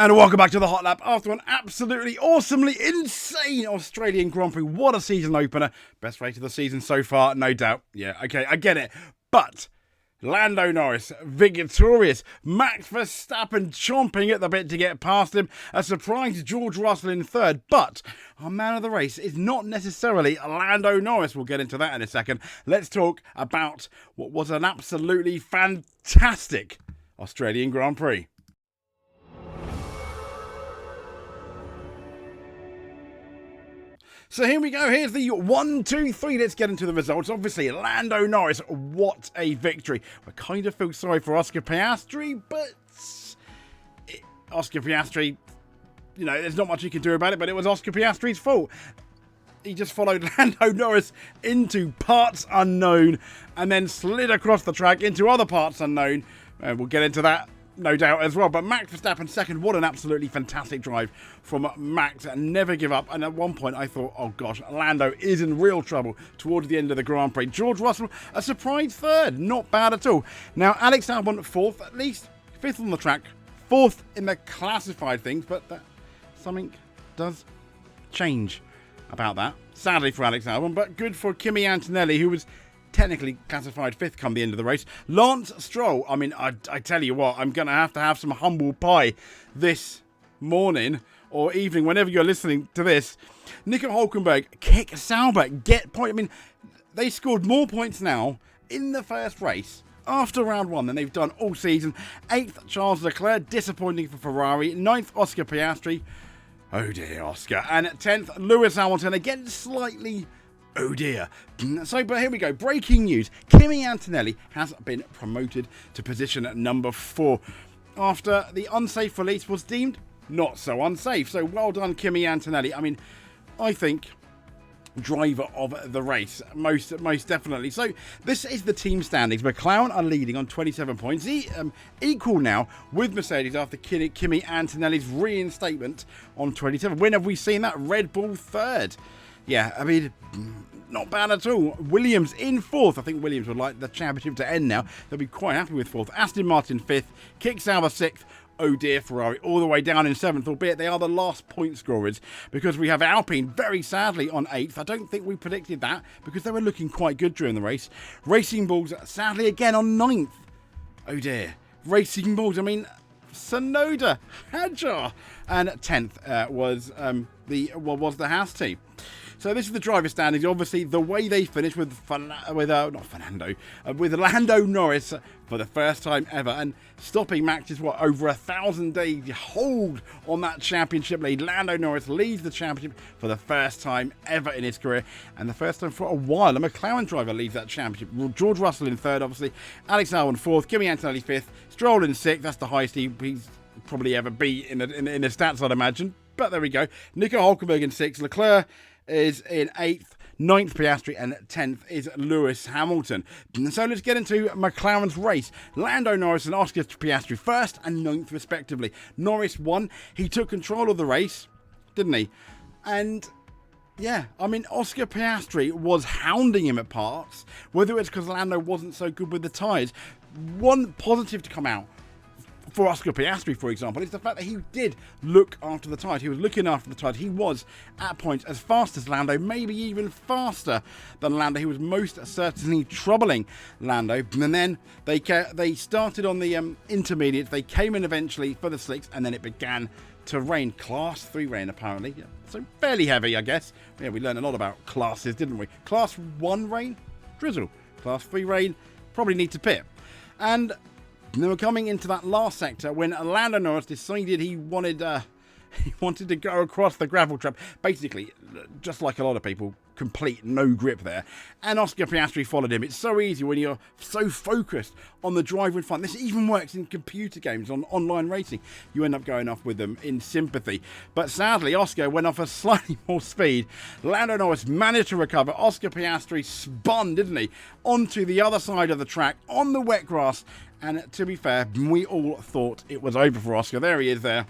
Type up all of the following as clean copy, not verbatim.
And welcome back to the Hot Lap after an absolutely awesomely insane Australian Grand Prix. What a season opener. Best race of the season so far, no doubt. Yeah, okay, I get it. But Lando Norris victorious. Max Verstappen chomping at the bit to get past him. A surprise George Russell in third. But our man of the race is not necessarily Lando Norris. We'll get into that in a second. Let's talk about what was an absolutely fantastic Australian Grand Prix. So here we go, here's the 1, 2, 3, let's get into the results. Obviously, Lando Norris, what a victory. I kind of feel sorry for Oscar Piastri, but Oscar Piastri, you know, there's not much he can do about it, but it was Oscar Piastri's fault. He just followed Lando Norris into parts unknown and then slid across the track into other parts unknown. We'll get into that, no doubt, as well. But Max Verstappen second, what an absolutely fantastic drive from Max. Never give up. And at one point I thought, oh gosh, Lando is in real trouble towards the end of the Grand Prix. George Russell, a surprise third. Not bad at all. Now, Alex Albon fourth, at least fifth on the track. Fourth in the classified things, but something does change about that. Sadly for Alex Albon, but good for Kimi Antonelli, who was technically classified fifth come the end of the race. Lance Stroll, I mean, I tell you what, I'm going to have some humble pie this morning or evening, whenever you're listening to this. Nico Hülkenberg, kick Sauber, get point. I mean, they scored more points now in the first race after round one than they've done all season. 8th, Charles Leclerc, disappointing for Ferrari. 9th, Oscar Piastri. Oh dear, Oscar. And 10th, Lewis Hamilton, again slightly oh dear. So, but here we go. Breaking news. Kimi Antonelli has been promoted to position at number 4 after the unsafe release was deemed not so unsafe. So well done, Kimi Antonelli. I mean, I think driver of the race, most definitely. So this is the team standings. McLaren are leading on 27 points, equal now with Mercedes after Kimi Antonelli's reinstatement on 27. When have we seen that? Red Bull third. Yeah, I mean, not bad at all. Williams in fourth. I think Williams would like the championship to end now. They'll be quite happy with fourth. Aston Martin fifth. Kick Sauber sixth. Oh dear, Ferrari all the way down in 7th, albeit they are the last point scorers because we have Alpine very sadly on 8th. I don't think we predicted that because they were looking quite good during the race. Racing Bulls sadly again on 9th. Oh dear. Racing Bulls, I mean, Sonoda, Hadjar. And 10th was the Haas team. So this is the driver standings. Obviously, the way they finished with Lando Norris for the first time ever, and stopping Max's over 1,000-day hold on that championship lead. Lando Norris leads the championship for the first time ever in his career, and the first time for a while. A McLaren driver leads that championship. George Russell in third, obviously. Alex Albon fourth. Kimi Antonelli fifth. Stroll in sixth. That's the highest he's probably ever beat in the stats, I'd imagine. But there we go. Nico Hülkenberg in sixth. Leclerc is in 8th, 9th Piastri, and 10th is Lewis Hamilton. So let's get into McLaren's race. Lando Norris and Oscar Piastri first and 9th respectively. Norris won. He took control of the race, didn't he? And yeah, I mean, Oscar Piastri was hounding him at parts, whether it's because Lando wasn't so good with the tyres. One positive to come out for Oscar Piastri, for example, is the fact that he did look after the tyres. He was looking after the tyres. He was, at points, as fast as Lando, maybe even faster than Lando. He was most certainly troubling Lando. And then they started on the intermediates. They came in eventually for the slicks, and then it began to rain. Class 3 rain, apparently. Yeah, so fairly heavy, I guess. Yeah, we learned a lot about classes, didn't we? Class 1 rain, drizzle. Class 3 rain, probably need to pit. And they were coming into that last sector when Lando Norris decided he wanted to go across the gravel trap. Basically, just like a lot of people, complete no grip there. And Oscar Piastri followed him. It's so easy when you're so focused on the driver in front. This even works in computer games, on online racing. You end up going off with them in sympathy. But sadly, Oscar went off at slightly more speed. Lando Norris managed to recover. Oscar Piastri spun, didn't he, onto the other side of the track on the wet grass. And to be fair, we all thought it was over for Oscar. There he is there.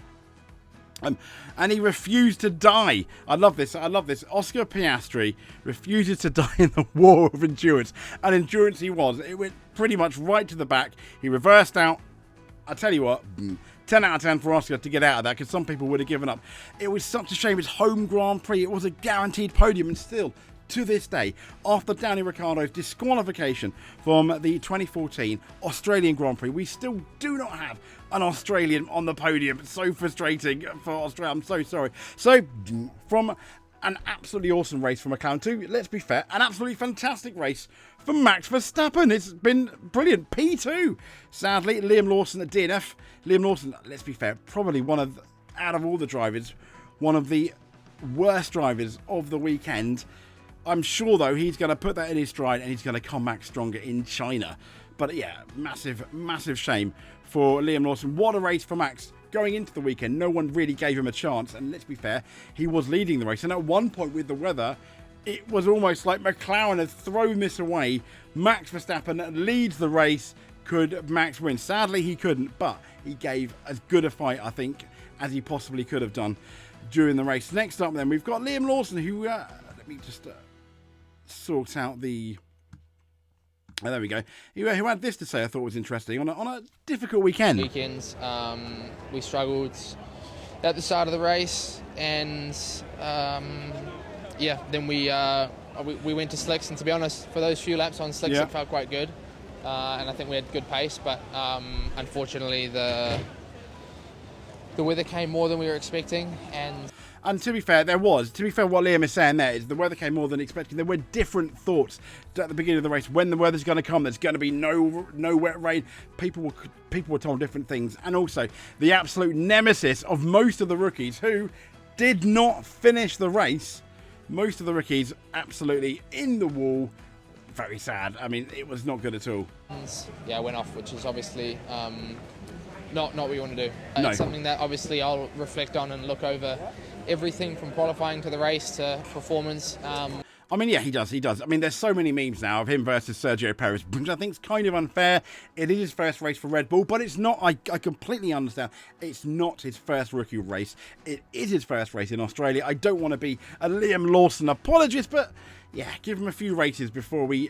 And he refused to die. I love this. Oscar Piastri refuses to die in the war of endurance. And endurance he was. It went pretty much right to the back. He reversed out. I tell you what, 10 out of 10 for Oscar to get out of that, because some people would have given up. It was such a shame. It's home Grand Prix. It was a guaranteed podium, and still, to this day, after Danny Ricciardo's disqualification from the 2014 Australian Grand Prix, we still do not have an Australian on the podium. It's so frustrating for Australia. I'm so sorry. So, from an absolutely awesome race for McLaren too, let's be fair, an absolutely fantastic race for Max Verstappen. It's been brilliant. P2. Sadly, Liam Lawson at DNF. Liam Lawson, let's be fair, probably out of all the drivers, one of the worst drivers of the weekend. I'm sure, though, he's going to put that in his stride and he's going to come back stronger in China. But yeah, massive, massive shame for Liam Lawson. What a race for Max. Going into the weekend, no one really gave him a chance. And let's be fair, he was leading the race. And at one point with the weather, it was almost like McLaren had thrown this away. Max Verstappen leads the race. Could Max win? Sadly, he couldn't. But he gave as good a fight, I think, as he possibly could have done during the race. Next up, then, we've got Liam Lawson, who... let me just sort out the... there we go. Who had this to say I thought was interesting on a difficult weekend. Weekends, we struggled at the start of the race, and then we went to slicks, and to be honest, for those few laps on slicks, it felt quite good, and I think we had good pace, but unfortunately the weather came more than we were expecting, And to be fair, what Liam is saying there is the weather came more than expected. There were different thoughts at the beginning of the race. When the weather's going to come, there's going to be no wet rain. People were told different things. And also, the absolute nemesis of most of the rookies who did not finish the race. Most of the rookies absolutely in the wall. Very sad. I mean, it was not good at all. Yeah, went off, which is obviously... not what we want to do. No. It's something that obviously I'll reflect on and look over everything from qualifying to the race to performance. I mean, yeah, he does. I mean, there's so many memes now of him versus Sergio Perez, which I think is kind of unfair. It is his first race for Red Bull, but it's not. I completely understand. It's not his first rookie race. It is his first race in Australia. I don't want to be a Liam Lawson apologist, but yeah, give him a few races before we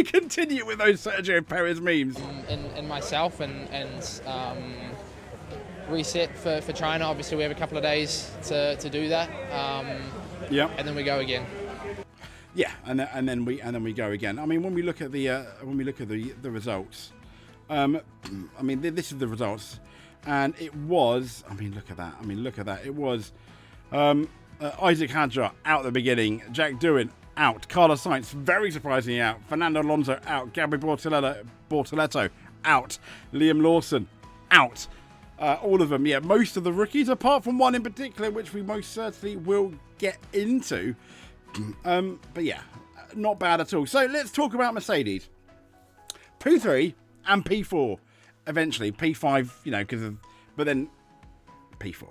continue with those Sergio Perez memes. And myself and reset for China. Obviously, we have a couple of days to do that. And then we go again. Yeah, and then we go again. I mean, when we look at the results, I mean, this is the results, and it was. I mean, look at that. It was Isaac Hadjar out at the beginning, Jack Doohan out, Carlos Sainz very surprisingly out, Fernando Alonso out, Gabriel Bortoletto out, Liam Lawson out. All of them, yeah, most of the rookies, apart from one in particular, which we most certainly will get into. But yeah, not bad at all. So let's talk about Mercedes. P3 and P4. Eventually, P5, but then P4.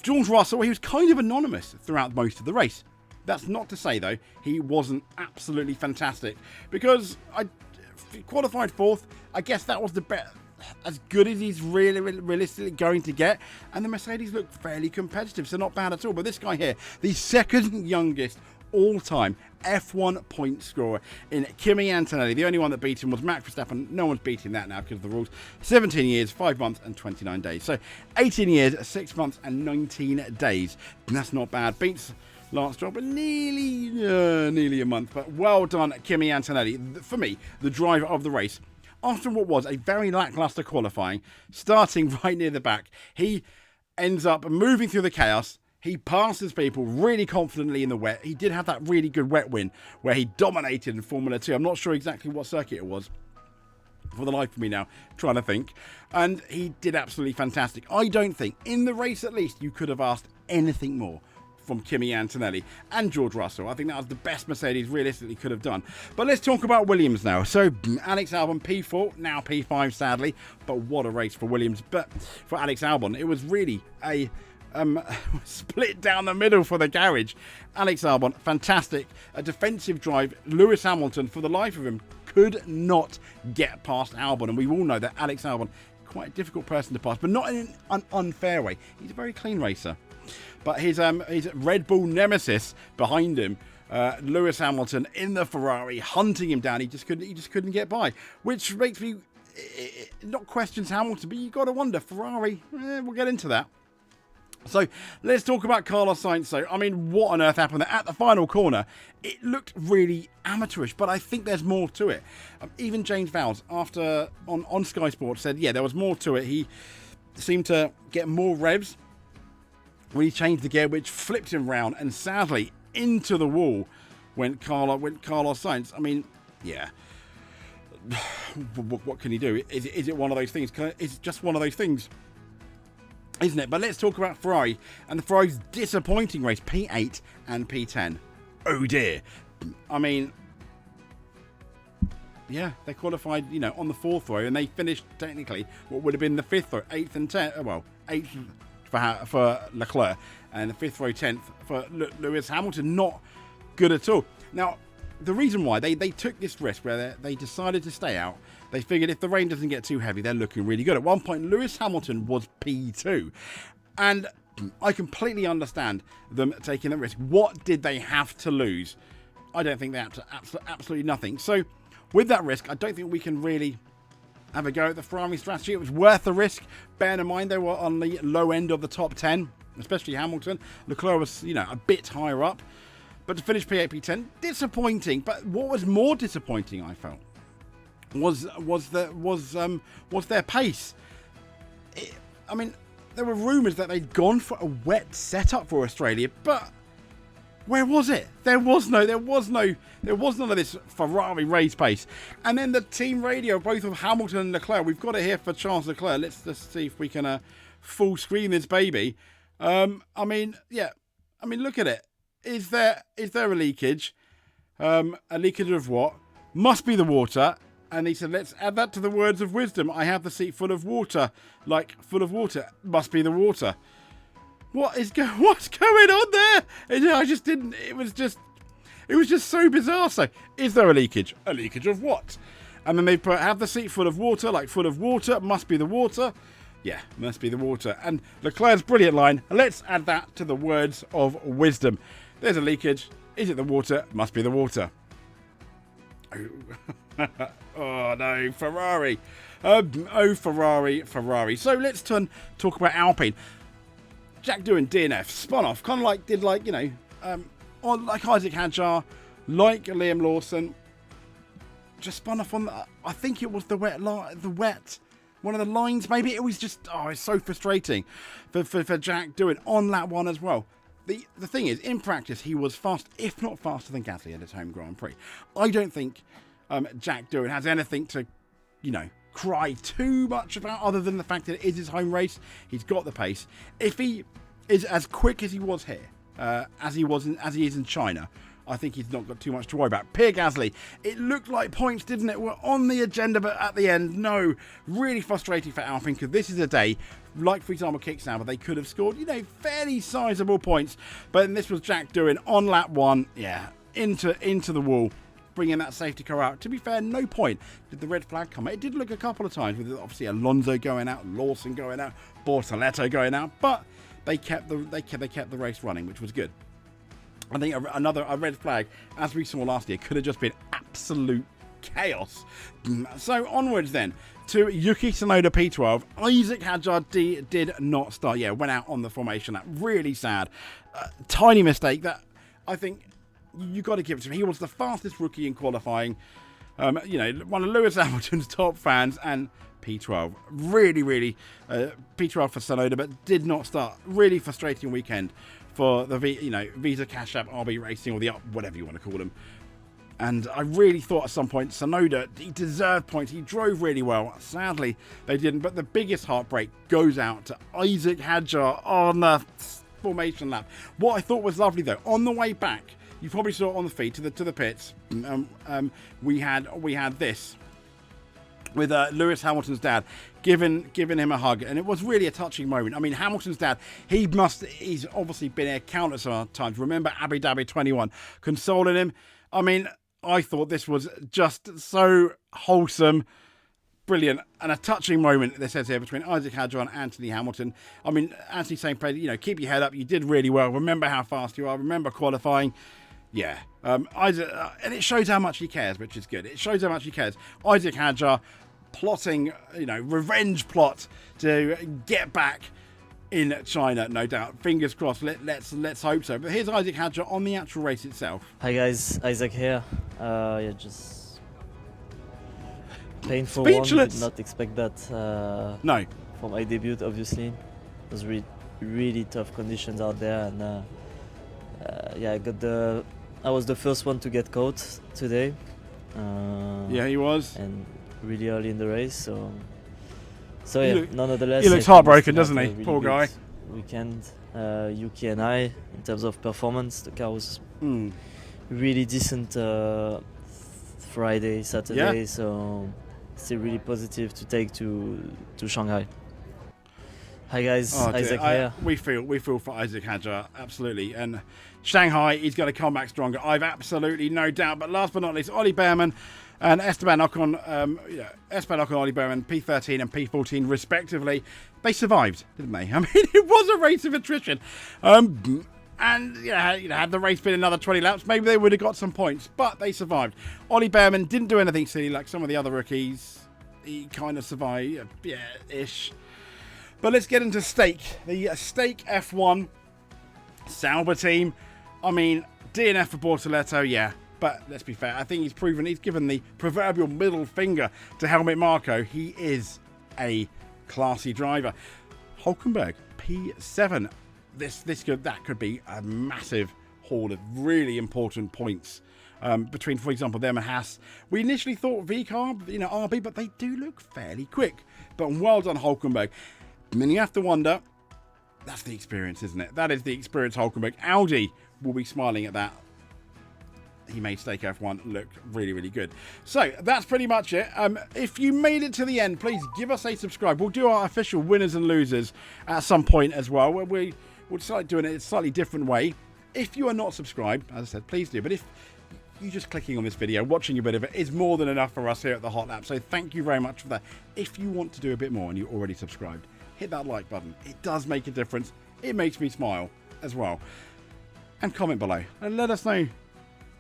George Russell, he was kind of anonymous throughout most of the race. That's not to say, though, he wasn't absolutely fantastic. Because I qualified fourth. I guess that was the best. As good as he's really realistically going to get, and the Mercedes looked fairly competitive, so not bad at all. But this guy here, the second youngest all-time F1 point scorer in Kimi Antonelli. The only one that beat him was Max Verstappen. No one's beating that now because of the rules. 17 years, 5 months and 29 days. So 18 years, 6 months and 19 days. And that's not bad. Beats Lance Stroll, but nearly a month. But well done, Kimi Antonelli. For me, the driver of the race. After what was a very lackluster qualifying, starting right near the back, he ends up moving through the chaos. He passes people really confidently in the wet. He did have that really good wet win where he dominated in Formula 2. I'm not sure exactly what circuit it was. For the life of me now, trying to think. And he did absolutely fantastic. I don't think, in the race at least, you could have asked anything more from Kimi Antonelli and George Russell. I think that was the best Mercedes realistically could have done. But let's talk about Williams now. So Alex Albon P4, now P5 sadly, but what a race for Williams. But for Alex Albon, it was really a split down the middle for the garage. Alex Albon, fantastic. A defensive drive. Lewis Hamilton, for the life of him, could not get past Albon. And we all know that Alex Albon, quite a difficult person to pass, but not in an unfair way. He's a very clean racer. But his Red Bull nemesis behind him, Lewis Hamilton in the Ferrari, hunting him down. He just couldn't get by, which makes me not questions Hamilton, but you got to wonder, Ferrari, we'll get into that. So let's talk about Carlos Sainz. So, I mean, what on earth happened there? At the final corner, it looked really amateurish, but I think there's more to it. Even James Vowles, after on Sky Sports, said, yeah, there was more to it. He seemed to get more revs when he changed the gear, which flipped him round, and sadly, into the wall went Carlos Sainz. I mean, yeah. What can he do? Is it one of those things? Is it just one of those things? Isn't it? But let's talk about Ferrari and the Ferrari's disappointing race, P8 and P10. Oh dear. I mean, yeah, they qualified, on the 4th row, and they finished technically what would have been the 5th row, 8th and 10th. Well, 8th for Leclerc, and the 5th row, 10th for Lewis Hamilton. Not good at all. Now, the reason why they took this risk where they decided to stay out, they figured if the rain doesn't get too heavy, they're looking really good. At one point, Lewis Hamilton was P2. And I completely understand them taking that risk. What did they have to lose? I don't think they had to absolutely nothing. So with that risk, I don't think we can really have a go at the Ferrari strategy. It was worth the risk. Bearing in mind they were on the low end of the top 10, especially Hamilton. Leclerc was, a bit higher up. But to finish P8, P10, disappointing. But what was more disappointing, I felt, was their pace. I mean, there were rumours that they'd gone for a wet setup for Australia, but where was it? There was none of this Ferrari race pace. And then the team radio, both of Hamilton and Leclerc, we've got it here for Charles Leclerc. Let's just see if we can full screen this baby. Look at it. Is there a leakage? A leakage of what? Must be the water. And he said, let's add that to the words of wisdom. I have the seat full of water. Like, full of water. Must be the water. What's going on there? I just didn't. It was just so bizarre. So, is there a leakage? A leakage of what? And then they put, have the seat full of water. Like, full of water. Must be the water. Yeah, must be the water. And Leclerc's brilliant line. Let's add that to the words of wisdom. There's a leakage. Is it the water? Must be the water. Oh no, Ferrari. Ferrari. So let's talk about Alpine. Jack Doohan, DNF, spun off, kind of like like Isaac Hadjar, like Liam Lawson. Just spun off on I think it was the wet one of the lines, maybe. It was just, it's so frustrating for Jack Doohan on lap 1 as well. The thing is, in practice, he was fast, if not faster than Gasly at his home Grand Prix. I don't think Jack Doohan has anything to, cry too much about, other than the fact that it is his home race. He's got the pace. If he is as quick as he was here, as he is in China, I think he's not got too much to worry about. Pierre Gasly, it looked like points, didn't it? Were on the agenda, but at the end, no. Really frustrating for Alpine, because this is a day, like for example Kickstarter, they could have scored, fairly sizable points. But this was Jack Doohan on lap 1, into the wall, bringing that safety car out. To be fair, no point did the red flag come out. It did look a couple of times with obviously Alonso going out, Lawson going out, Bortoleto going out, but they kept the race running, which was good. I think a red flag, as we saw last year, could have just been absolute chaos. So onwards then to Yuki Tsunoda P12. Isaac Hadjar did not start. Yeah, went out on the formation lap. Really sad. Tiny mistake that I think you got to give it to him. He was the fastest rookie in qualifying. One of Lewis Hamilton's top fans, and P12. Really, P12 for Tsunoda, but did not start. Really frustrating weekend for the Visa Cash App, RB Racing, or the whatever you want to call them. And I really thought at some point Tsunoda, he deserved points. He drove really well. Sadly, they didn't. But the biggest heartbreak goes out to Isaac Hadjar on the formation lap. What I thought was lovely though, on the way back, you probably saw it on the feed to the pits. We had this with Lewis Hamilton's dad giving him a hug, and it was really a touching moment. I mean, Hamilton's dad, he's obviously been here countless times. Remember Abu Dhabi 21, consoling him. I mean, I thought this was just so wholesome, brilliant, and a touching moment, this says here, between Isaac Hadjar and Anthony Hamilton. I mean, Anthony saying, keep your head up, you did really well, remember how fast you are, remember qualifying. Yeah, Isaac, and it shows how much he cares, which is good. It shows how much he cares. Isaac Hadjar, plotting, revenge plot to get back in China, no doubt. Fingers crossed. Let's hope so. But here's Isaac Hadger on the actual race itself. Hi guys, Isaac here. Yeah, just painful Speechless. one. Did not expect that. No. For my debut, obviously, it was really tough conditions out there, and yeah, I was the first one to get caught today. Yeah, he was. And really early in the race, so yeah. Nonetheless, he looks heartbroken, doesn't he? Really Poor guy. Weekend, Yuki and I, in terms of performance, the car was really decent Friday, Saturday, so still really positive to take to Shanghai. Hi guys, Isaac here. We feel for Isaac Hadger, absolutely. And Shanghai, he's going to come back stronger. I've absolutely no doubt. But last but not least, Ollie Behrman and Esteban Ocon, Ollie Behrman, P13 and P14 respectively. They survived, didn't they? I mean, it was a race of attrition. And had the race been another 20 laps, maybe they would have got some points. But they survived. Ollie Behrman didn't do anything silly like some of the other rookies. He kind of survived, ish. But let's get into Stake. The Stake F1 Sauber team. I mean, DNF for Bortoletto, yeah. But let's be fair. I think he's given the proverbial middle finger to Helmut Marko. He is a classy driver. Hulkenberg, P7. That could be a massive haul of really important points. Between, for example, them and Haas. We initially thought VCARD, RB, but they do look fairly quick. But well done, Hulkenberg. And then you have to wonder, that's the experience, isn't it? That is the experience, Hulkenberg. Audi will be smiling at that. He made Stake F1 look really, really good. So, that's pretty much it. If you made it to the end, please give us a subscribe. We'll do our official winners and losers at some point as well, where we'll start doing it in a slightly different way. If you are not subscribed, as I said, please do. But if you just clicking on this video, watching a bit of it, is more than enough for us here at the Hot Lap. So, thank you very much for that. If you want to do a bit more and you're already subscribed, hit that like button. It does make a difference. It makes me smile as well. And comment below and let us know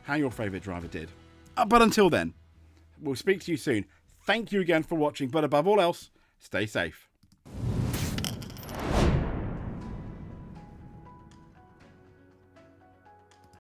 how your favourite driver did. But until then, we'll speak to you soon. Thank you again for watching, but above all else, stay safe.